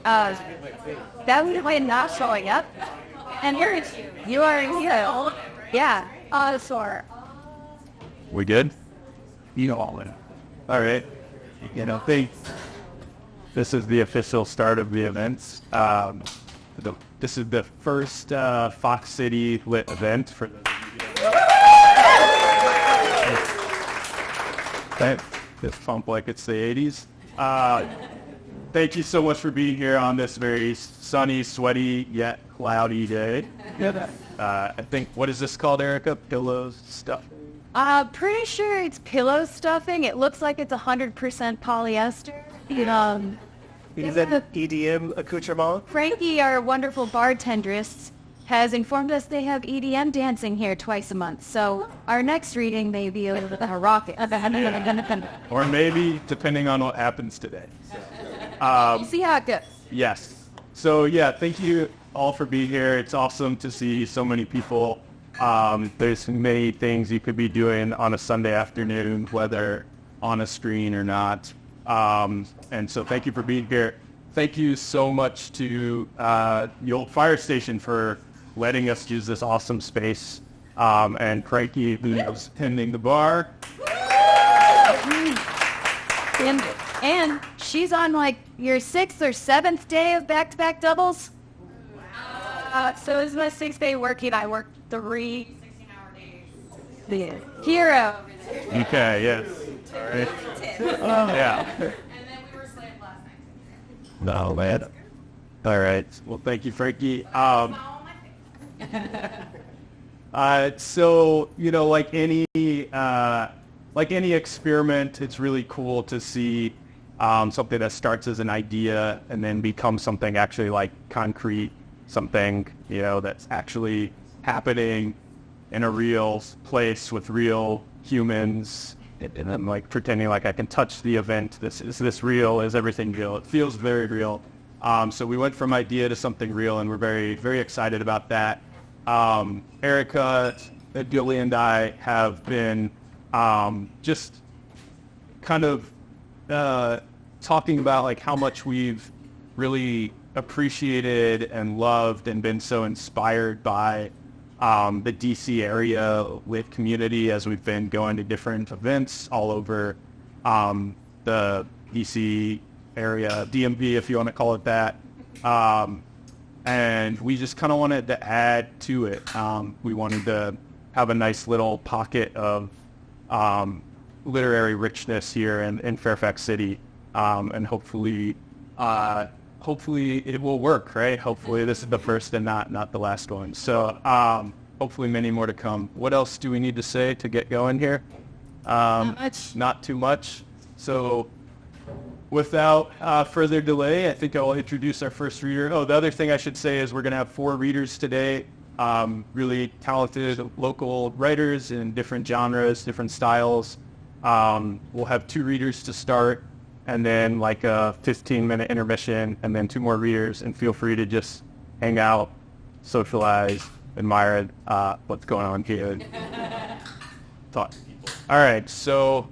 Uh, that was when not showing up. And you are here. Yeah. So We good? You know all in. All right. Think this is the official start of the events. This is the first Fox City lit event for the. This pump like it's the 80s. Thank you so much for being here on this very sunny, sweaty, yet cloudy day. I think, what is this called, Erica? Pillows, stuff? pretty sure it's pillow stuffing. It looks like it's 100% polyester. Is that EDM accoutrement? Frankie, our wonderful bartendress, has informed us they have EDM dancing here twice a month. So our next reading may be a rocket. Or maybe, depending on what happens today. See how it goes. Yes. So, yeah, thank you all for being here. It's awesome to see so many people. There's many things you could be doing on a Sunday afternoon, whether on a screen or not. And so thank you for being here. Thank you so much to the old Firestation for letting us use this awesome space. And Frankie, who was tending the bar. And she's on like your 6th or 7th day of back-to-back doubles. So this is my 6th day working. I worked 3 16-hour days. The hero. Okay, yes. All right. Yeah. And then we were slammed last night. No, man. All right. Well, thank you, Frankie. So, like any experiment, it's really cool to see something that starts as an idea and then becomes something actually like concrete, something, that's actually happening in a real place with real humans. And I'm like pretending like I can touch the event. Is this real? Is everything real? It feels very real. So we went from idea to something real, and we're very, very excited about that. Erica, Billy, and I have been just kind of talking about like how much we've really appreciated and loved and been so inspired by the DC area lit community as we've been going to different events all over the DC area, DMV if you want to call it that. And we just kind of wanted to add to it. We wanted to have a nice little pocket of literary richness here in Fairfax City. And hopefully it will work, right? Hopefully this is the first and not the last one. So hopefully many more to come. What else do we need to say to get going here? Not much. Not too much. So without further delay, I think I'll introduce our first reader. Oh, the other thing I should say is we're going to have 4 readers today. Really talented local writers in different genres, different styles. We'll have 2 readers to start, and then like a 15-minute intermission, and then 2 more readers, and feel free to just hang out, socialize, admire what's going on here. Talk to people. All right, so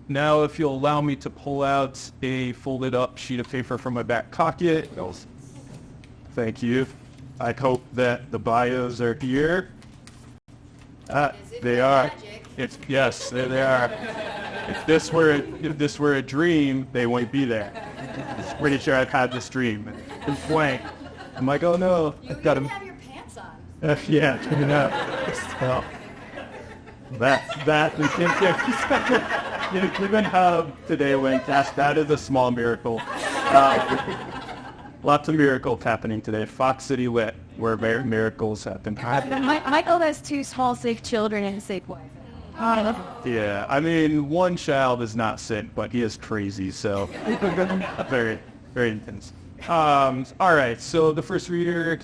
now if you'll allow me to pull out a folded up sheet of paper from my back pocket. Thank you. I hope that the bios are here. They are. Yes, there they are. If this were a dream, they wouldn't be there. I'm pretty sure I've had this dream. It's blank. I'm like, oh no, I've got to have your pants on. Yeah, turn up. Well, that we can't given how today went. That is a small miracle. Lots of miracles happening today. Fox City lit, where miracles happen. Michael has 2 small sick children and a sick wife. Yeah, I mean, one child is not sick, but he is crazy, so very, very intense. All right, so the first reader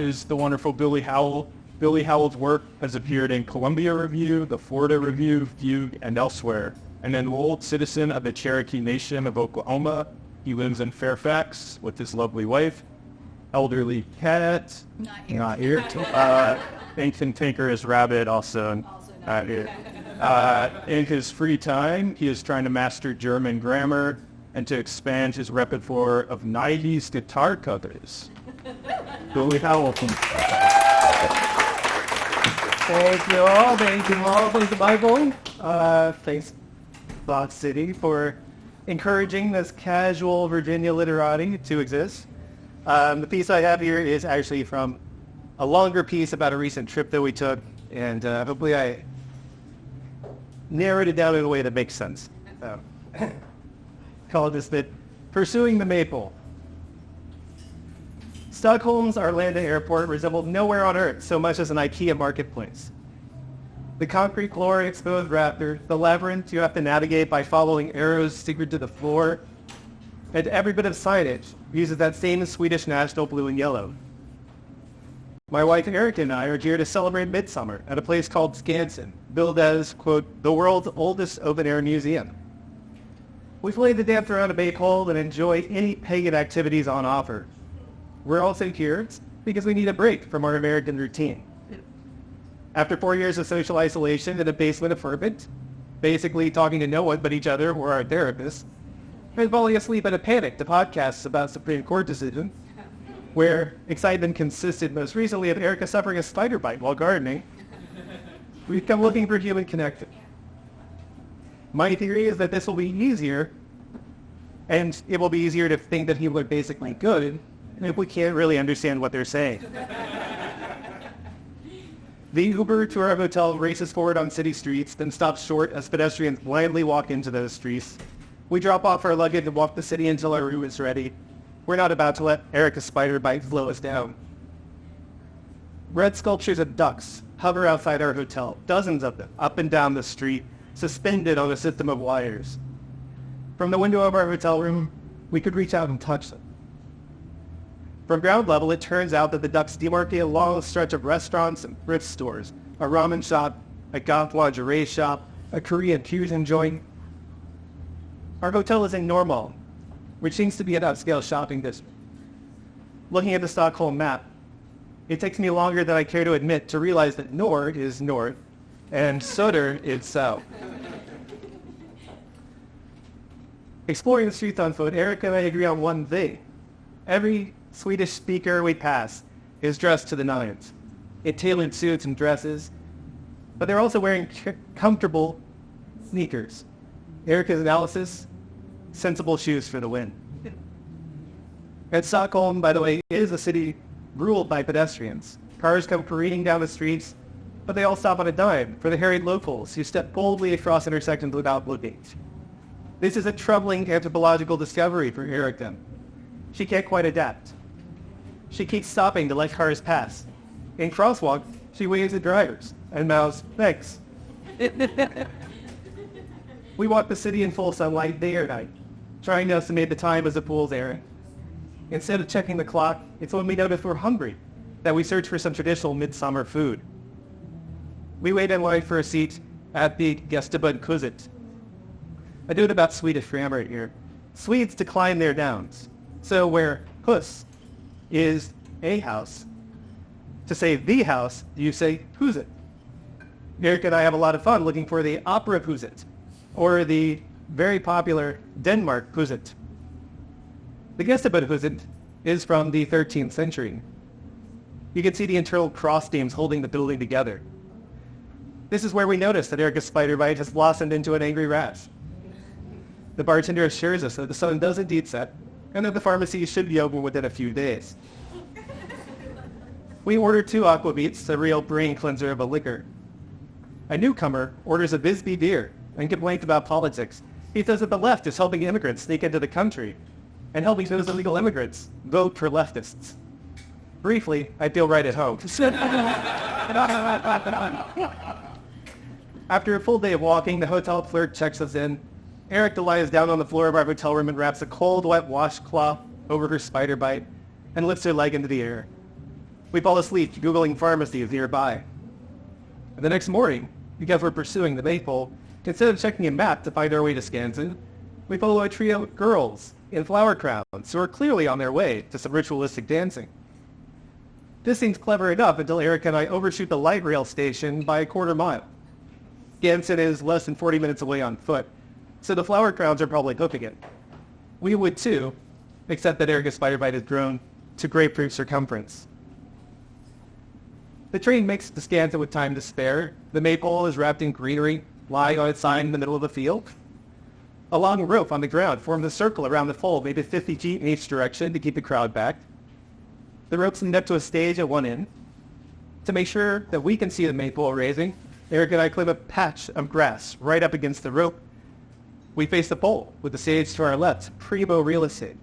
is the wonderful Billy Howell. Billy Howell's work has appeared in Columbia Review, the Florida Review, Fugue, and elsewhere. An enrolled citizen of the Cherokee Nation of Oklahoma, he lives in Fairfax with his lovely wife, elderly cat, not here. Ancient tinker is rabbit, also not here. In his free time, he is trying to master German grammar, and to expand his repertoire of 90s guitar covers. Billy Howell. Thank you all. Thank you all. Thanks to Bible. Thanks, Box City, for encouraging this casual Virginia literati to exist. The piece I have here is actually from a longer piece about a recent trip that we took, and hopefully I narrowed it down in a way that makes sense. Call this bit, Pursuing the Maple. Stockholm's Arlanda airport resembled nowhere on earth so much as an IKEA marketplace. The concrete floor exposed rafters, the labyrinth you have to navigate by following arrows secret to the floor, and every bit of signage uses that same Swedish national blue and yellow. My wife Erica and I are here to celebrate Midsummer at a place called Skansen, billed as, quote, the world's oldest open-air museum. We play the dance around a maypole and enjoy any pagan activities on offer. We're also here because we need a break from our American routine. After 4 years of social isolation in a basement apartment, basically talking to no one but each other or our therapist, and falling asleep in a panic to podcasts about Supreme Court decisions, where excitement consisted most recently of Erica suffering a spider bite while gardening, we've come looking for human connection. My theory is that this will be easier, and it will be easier to think that people are basically good if we can't really understand what they're saying. The Uber to our hotel races forward on city streets, then stops short as pedestrians blindly walk into those streets. We drop off our luggage and walk the city until our room is ready. We're not about to let Erica's spider bite slow us down. Red sculptures of ducks hover outside our hotel, dozens of them, up and down the street, suspended on a system of wires. From the window of our hotel room, we could reach out and touch them. From ground level, it turns out that the ducks demarcate a long stretch of restaurants and thrift stores, a ramen shop, a goth lingerie shop, a Korean fusion joint. Our hotel is in Norrmalm, which seems to be an upscale shopping district. Looking at the Stockholm map, it takes me longer than I care to admit to realize that Nord is north and Söder is south. Exploring the streets on foot, Erica and I agree on one thing. Every Swedish speaker we pass is dressed to the nines, in tailored suits and dresses, but they're also wearing comfortable sneakers. Erica's analysis, sensible shoes for the win. And Stockholm, by the way, is a city ruled by pedestrians. Cars come careening down the streets, but they all stop on a dime for the harried locals who step boldly across intersections without looking. This is a troubling anthropological discovery for Erica. She can't quite adapt. She keeps stopping to let cars pass. In crosswalk, she waves at drivers and mouths, thanks. We walk the city in full sunlight day or night, trying to estimate the time as a fool's errand. Instead of checking the clock, it's when we notice we're hungry that we search for some traditional midsummer food. We wait in line for a seat at the Gästebud. I do it about Swedish grammar here. Swedes decline their nouns. So where hus is a house, to say the house, you say huset. Eric and I have a lot of fun looking for the opera huset, or the very popular Denmark huset. The Gästebud huset is from the 13th century. You can see the internal cross beams holding the building together. This is where we notice that Erica's spider bite has blossomed into an angry rash. The bartender assures us that the sun does indeed set, and that the pharmacy should be open within a few days. We order 2 aquavits, a real brain cleanser of a liquor. A newcomer orders a Visby beer and complains about politics. He says that the left is helping immigrants sneak into the country, and helping those illegal immigrants vote for leftists. Briefly, I feel right at home. After a full day of walking, the hotel clerk checks us in. Erica lies down on the floor of our hotel room and wraps a cold, wet washcloth over her spider bite and lifts her leg into the air. We fall asleep, Googling pharmacies nearby. And the next morning, because we're pursuing the maypole, instead of checking a map to find our way to Skansen, we follow a trio of girls in flower crowns who are clearly on their way to some ritualistic dancing. This seems clever enough until Erica and I overshoot the light rail station by a quarter mile. Skansen is less than 40 minutes away on foot, so the flower crowns are probably hooking it. We would too, except that Erica's spider bite has grown to grapefruit circumference. The train makes it to Scanton with time to spare. The maypole is wrapped in greenery, lying on its side in the middle of the field. A long rope on the ground forms a circle around the pole, maybe 50 feet in each direction to keep the crowd back. The ropes lead up to a stage at one end. To make sure that we can see the maypole raising, Eric and I climb a patch of grass right up against the rope. We face the pole, with the stage to our left, primo real estate.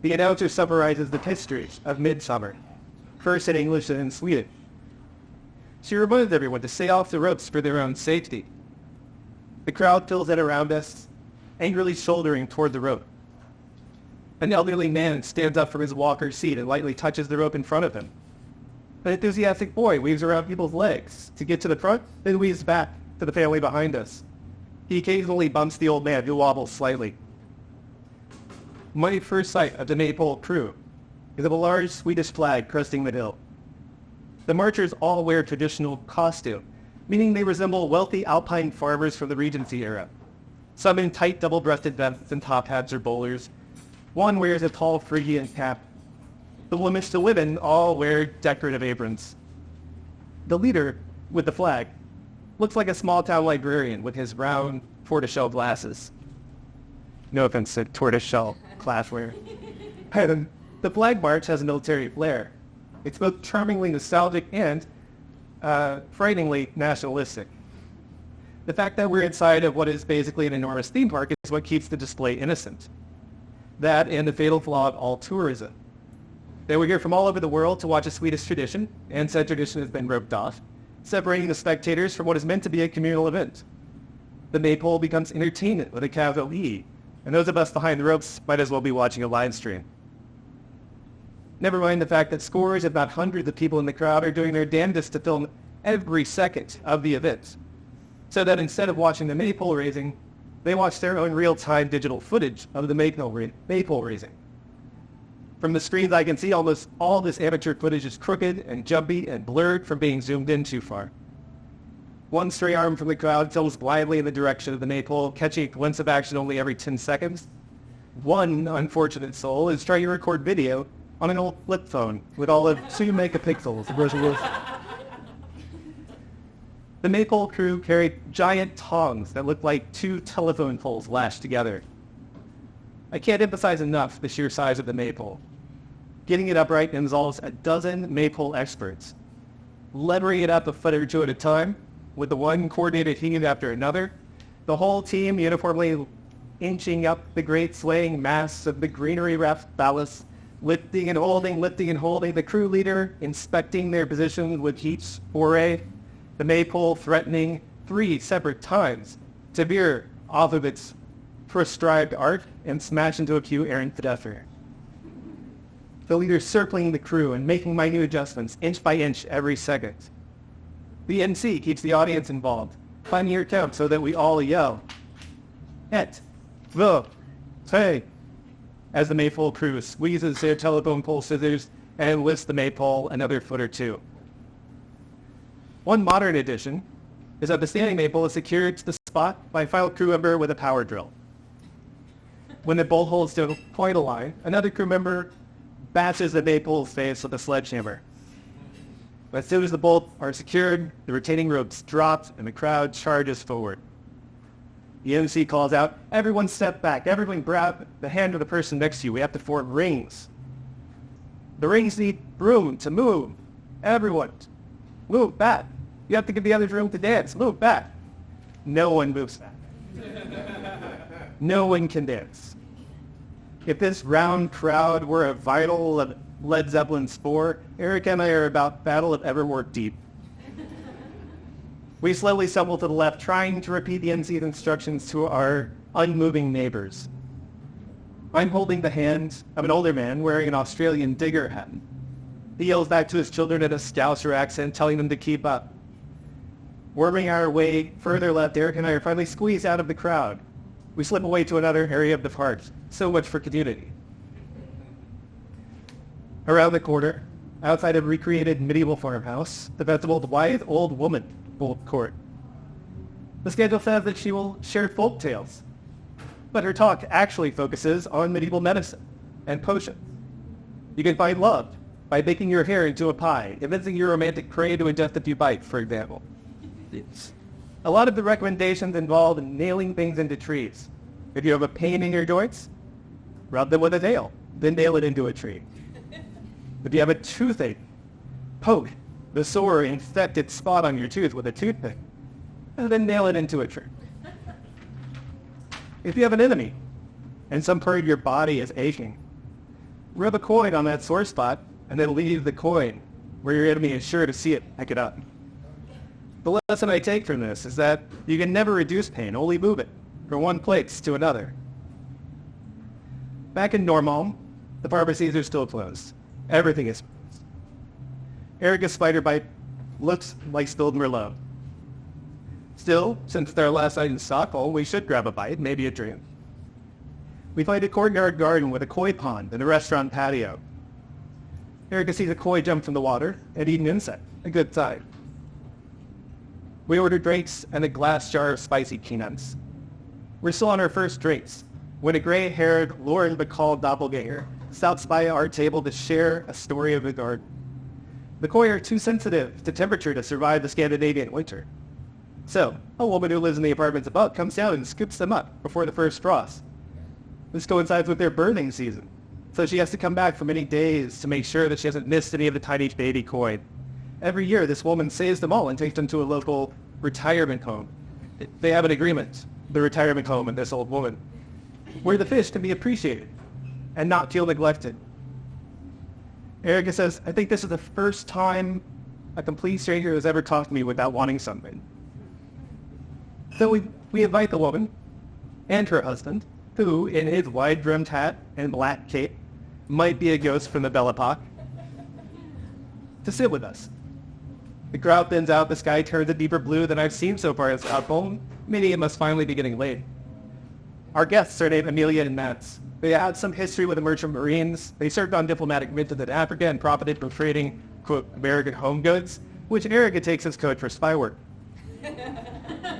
The announcer summarizes the history of Midsummer, first in English and in Swedish. She reminds everyone to stay off the ropes for their own safety. The crowd fills in around us, angrily shouldering toward the rope. An elderly man stands up from his walker seat and lightly touches the rope in front of him. An enthusiastic boy weaves around people's legs to get to the front, then weaves back to the family behind us. He occasionally bumps the old man, who wobbles slightly. My first sight of the maypole crew is of a large Swedish flag cresting the hill. The marchers all wear traditional costume, meaning they resemble wealthy alpine farmers from the Regency era. Some in tight double-breasted vests and top hats or bowlers. One wears a tall Phrygian cap. The women all wear decorative aprons. The leader, with the flag, looks like a small-town librarian with his round tortoiseshell glasses. No offense to tortoiseshell glassware. And the flag march has a military flair. It's both charmingly nostalgic and frighteningly nationalistic. The fact that we're inside of what is basically an enormous theme park is what keeps the display innocent. That and the fatal flaw of all tourism. They were here from all over the world to watch a Swedish tradition, and said tradition has been roped off, separating the spectators from what is meant to be a communal event. The maypole becomes entertainment with a capital E, and those of us behind the ropes might as well be watching a live stream. Never mind the fact that scores, if not hundreds of people in the crowd are doing their damnedest to film every second of the event, so that instead of watching the maypole raising, they watch their own real-time digital footage of the maypole raising. From the screens I can see almost all this amateur footage is crooked and jumpy and blurred from being zoomed in too far. One stray arm from the crowd tilts blindly in the direction of the maypole, catching a glimpse of action only every 10 seconds. One unfortunate soul is trying to record video on an old flip phone with all of 2 megapixels of resolution. The maypole crew carried giant tongs that looked like 2 telephone poles lashed together. I can't emphasize enough the sheer size of the maypole. Getting it upright involves a dozen maypole experts, levering it up a foot or 2 at a time, with the one coordinated heave after another, the whole team uniformly inching up the great swaying mass of the greenery-wrapped ballast, lifting and holding, the crew leader inspecting their position with each foray, the maypole threatening 3 separate times to veer off of its prescribed arc and smash into a few errant pedestrians. The leader circling the crew and making minute adjustments inch by inch every second. The MC keeps the audience involved, finding your count so that we all yell, "Et, the, hey," as the maypole crew squeezes their telephone pole scissors and lifts the maypole another foot or 2. One modern addition is that the standing maypole is secured to the spot by a final crew member with a power drill. When the bolt holds to quite a line, another crew member bashes the maypole's face with a sledgehammer. As soon as the bolts are secured, the retaining ropes drop and the crowd charges forward. The MC calls out, "Everyone step back. Everyone grab the hand of the person next to you. We have to form rings. The rings need room to move. Everyone, move back. You have to give the others room to dance. Move back." No one moves back. No one can dance. If this round crowd were a vital of Led Zeppelin spore, Eric and I are about Battle of Evermore Deep. We slowly stumble to the left, trying to repeat the MC's instructions to our unmoving neighbors. I'm holding the hand of an older man wearing an Australian digger hat. He yells back to his children in a Scouser accent, telling them to keep up. Worming our way further left, Eric and I are finally squeezed out of the crowd. We slip away to another area of the park. So much for community. Around the corner, outside a recreated medieval farmhouse, the festival's wise old woman holds court. The schedule says that she will share folk tales. But her talk actually focuses on medieval medicine and potions. You can find love by baking your hair into a pie, convincing your romantic prey to ingest a few bites, for example. A lot of the recommendations involve nailing things into trees. If you have a pain in your joints, rub them with a nail, then nail it into a tree. If you have a toothache, poke the sore infected spot on your tooth with a toothpick, and then nail it into a tree. If you have an enemy, and some part of your body is aching, rub a coin on that sore spot, and then leave the coin where your enemy is sure to see it, pick it up. The lesson I take from this is that you can never reduce pain, only move it from one place to another. Back in Normal, the pharmacies are still closed. Everything is closed. Erica's spider bite looks like spilled Merlot. Still, since it's our last night in Stockholm, we should grab a bite, maybe a drink. We find a courtyard garden with a koi pond and a restaurant patio. Erica sees a koi jump from the water and eat an insect, a good sign. We order drinks and a glass jar of spicy peanuts. We're still on our first drinks when a gray-haired Lauren Bacall doppelganger stops by our table to share a story of the garden. The koi are too sensitive to temperature to survive the Scandinavian winter. So, a woman who lives in the apartments above comes down and scoops them up before the first frost. This coincides with their birthing season, so she has to come back for many days to make sure that she hasn't missed any of the tiny baby koi. Every year, this woman saves them all and takes them to a local retirement home. They have an agreement, the retirement home and this old woman, where the fish can be appreciated and not feel neglected. Erica says, I think this is the first time a complete stranger has ever talked to me without wanting something. So we invite the woman and her husband, who, in his wide-brimmed hat and black cape, might be a ghost from the Belle Epoque, to sit with us. The crowd thins out, the sky turns a deeper blue than I've seen so far in Stockholm, meaning it must finally be getting late. Our guests are named Amelia and Mats. They had some history with the merchant marines. They served on diplomatic missions in Africa and profited from trading, quote, American home goods, which Erica takes as code for spy work.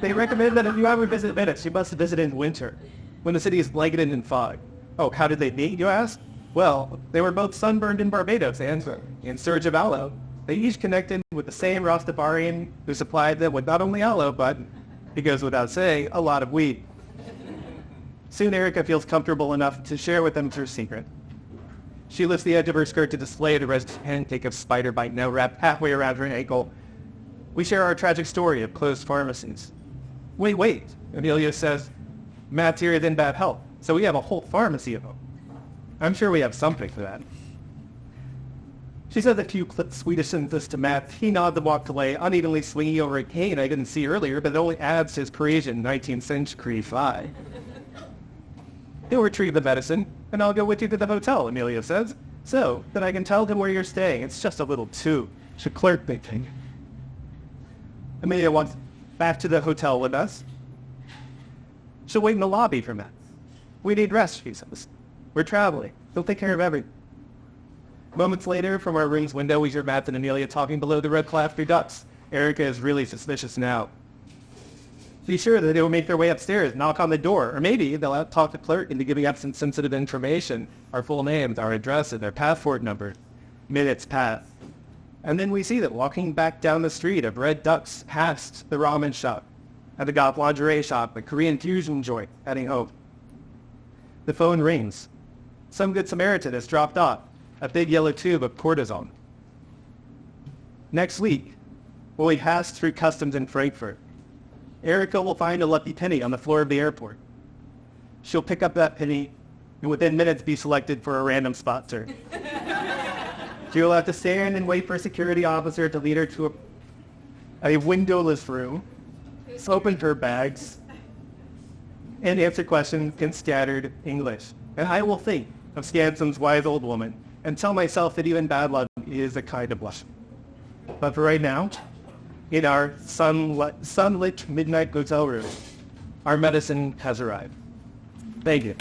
They recommend that if you ever visit Venice, you must visit in winter, when the city is blanketed in fog. Oh, how did they meet, you ask? Well, they were both sunburned in Barbados and in search of aloe. They each connected with the same Rastafarian who supplied them with not only aloe, but, it goes without saying, a lot of weed. Soon Erica feels comfortable enough to share with them her secret. She lifts the edge of her skirt to display the resident pancake of spider bite now wrapped halfway around her ankle. We share our tragic story of closed pharmacies. Wait, Amelia says, Matt's here is in bad health, so we have a whole pharmacy of them. I'm sure we have something for that. She says a few Swedish sentences to Matt. He nods and walks away, unevenly swinging over a cane I didn't see earlier, but it only adds to his Parisian 19th century vibe. He'll retrieve the medicine, and I'll go with you to the hotel, Amelia says, so that I can tell him where you're staying. It's just a little too. It's a clerk thing. Amelia walks back to the hotel with us. She'll wait in the lobby for Matt. We need rest, she says. We're traveling. They'll take care of everything. Moments later, from our room's window, we hear Matt and Amelia talking below the red clapper ducks. Erica is really suspicious now. Be sure that they will make their way upstairs, knock on the door, or maybe they'll talk the clerk into giving up some sensitive information, our full names, our address, and their passport number. Minutes pass. And then we see them walking back down the street of red ducks past the ramen shop, and the goth lingerie shop, the Korean fusion joint, heading home. The phone rings. Some good Samaritan has dropped off a big yellow tube of cortisone. Next week, when we pass through customs in Frankfurt, Erica will find a lucky penny on the floor of the airport. She'll pick up that penny and within minutes be selected for a random sponsor. She'll have to stand and wait for a security officer to lead her to a windowless room, open her bags, and answer questions in scattered English. And I will think of Scanson's wise old woman and tell myself that even bad luck is a kind of blessing. But for right now, in our sunlit midnight hotel room, our medicine has arrived. Thank you.